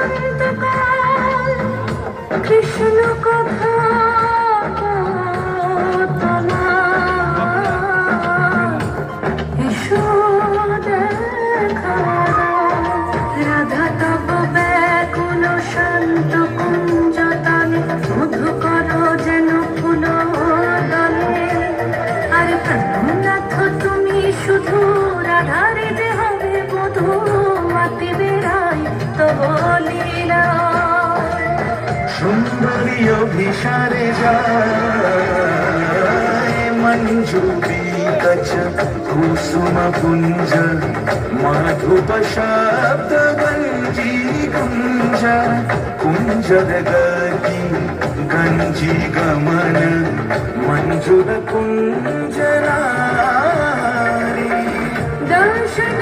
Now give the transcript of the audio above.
অনন্তকাল কৃষ্ণ কথা রাধা তব ব্যাকুল শান্ত কুঞ্জ তানে মধুকর যেন ফুল দলে। আর প্রাণনাথ তুমি শুধু রাধারে যে হবে বধূ মাতি বেড়াই তব লীলা। সুন্দরী অভিসারে যায় মঞ্জুরি কচ কুসুম কুঞ্জ মাধুপ শব্দ গঞ্জি কুঞ্জ কুঞ্জর গতি গঞ্জি গমন মঞ্জুর কুঞ্জরারি। দর্শন